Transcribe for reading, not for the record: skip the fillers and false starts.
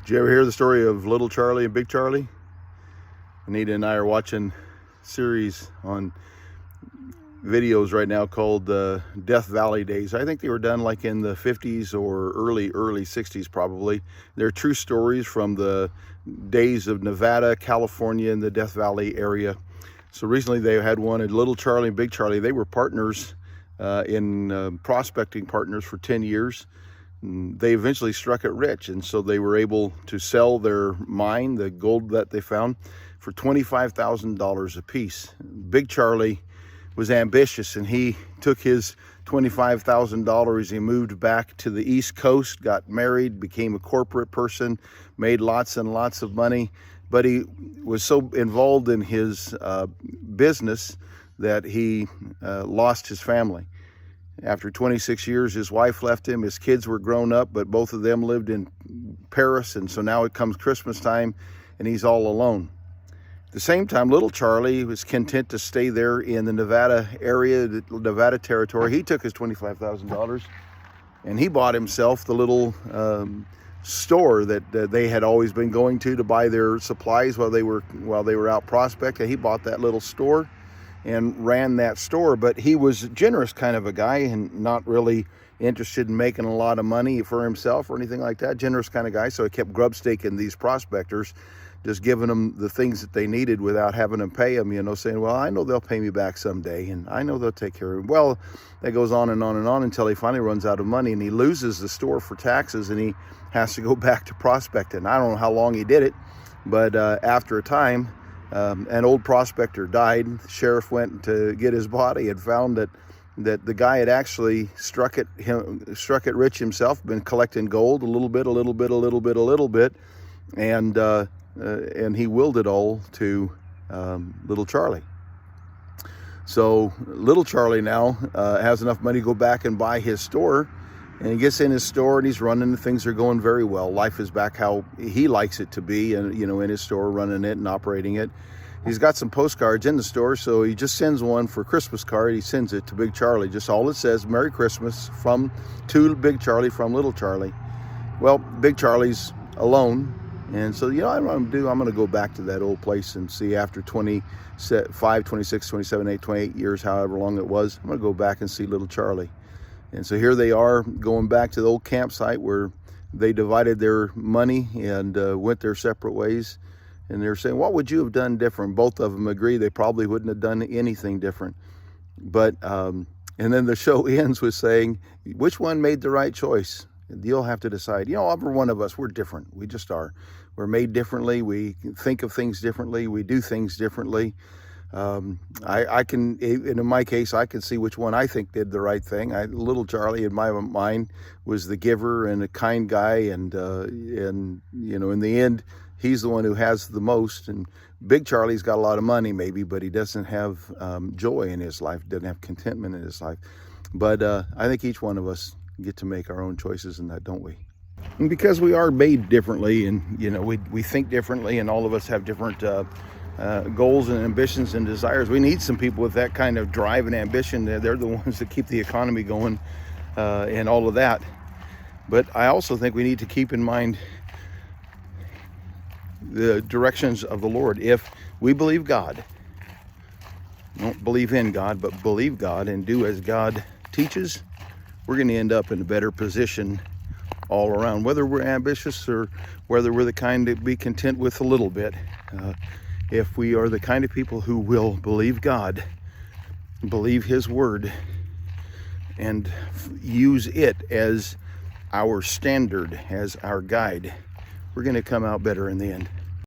Did you ever hear the story of Little Charlie and Big Charlie? Anita and I are watching a series on videos right now called Death Valley Days. I think they were done like in the 50s or early 60s probably. They're true stories from the days of Nevada, California, and the Death Valley area. So recently they had one at Little Charlie and Big Charlie. They were partners in prospecting partners for 10 years. They eventually struck it rich, and so they were able to sell their mine, the gold that they found, for $25,000 a piece. Big Charlie was ambitious, and he took his $25,000. He moved back to the East Coast, got married, became a corporate person, made lots and lots of money, but he was so involved in his business that he lost his family. After 26 years, his wife left him. His kids were grown up, but both of them lived in Paris, and so now it comes Christmas time, and he's all alone. At the same time, Little Charlie was content to stay there in the Nevada area, the Nevada territory. He took his $25,000, and he bought himself the little store that they had always been going to buy their supplies while they were out prospecting. He bought that little store and ran that store, but he was a generous kind of a guy and not really interested in making a lot of money for himself or anything like that. Generous kind of guy, so he kept grubstaking these prospectors, just giving them the things that they needed without having them pay them, saying, well, I know they'll pay me back someday, and I know they'll take care of it. Well, that goes on and on and on until he finally runs out of money, and he loses the store for taxes, and he has to go back to prospecting. I don't know how long he did it, but after a time, an old prospector died. The sheriff went to get his body and found that the guy had actually struck it rich himself, been collecting gold a little bit, and he willed it all to Little Charlie. So Little Charlie now has enough money to go back and buy his store, and he gets in his store and he's running, and things are going very well. Life is back how he likes it to be, and in his store, running it and operating it. He's got some postcards in the store, so he just sends one for Christmas card. He sends it to Big Charlie. Just all it says, Merry Christmas to Big Charlie from Little Charlie. Well, Big Charlie's alone, and so what I'm going to do, I'm going to go back to that old place and see after 25, 26, 27, 8, 28 years, however long it was, I'm going to go back and see Little Charlie. And so here they are going back to the old campsite where they divided their money and went their separate ways. And they're saying, what would you have done different? Both of them agree they probably wouldn't have done anything different. But, and then the show ends with saying, which one made the right choice? You'll have to decide. Every one of us, we're different. We just are. We're made differently. We think of things differently. We do things differently. I can, in my case, I can see which one I think did the right thing. Little Charlie, in my mind, was the giver and a kind guy, and in the end, he's the one who has the most. And Big Charlie's got a lot of money, maybe, but he doesn't have joy in his life, doesn't have contentment in his life. But I think each one of us get to make our own choices in that, don't we? And because we are made differently, and we think differently, and all of us have different goals and ambitions and desires. We need some people with that kind of drive and ambition. They're the ones that keep the economy going and all of that. But I also think we need to keep in mind the directions of the Lord. If we believe God, don't believe in God, but believe God and do as God teaches, we're going to end up in a better position all around, whether we're ambitious or whether we're the kind to be content with a little bit. If we are the kind of people who will believe God, believe His word, and use it as our standard, as our guide, we're going to come out better in the end.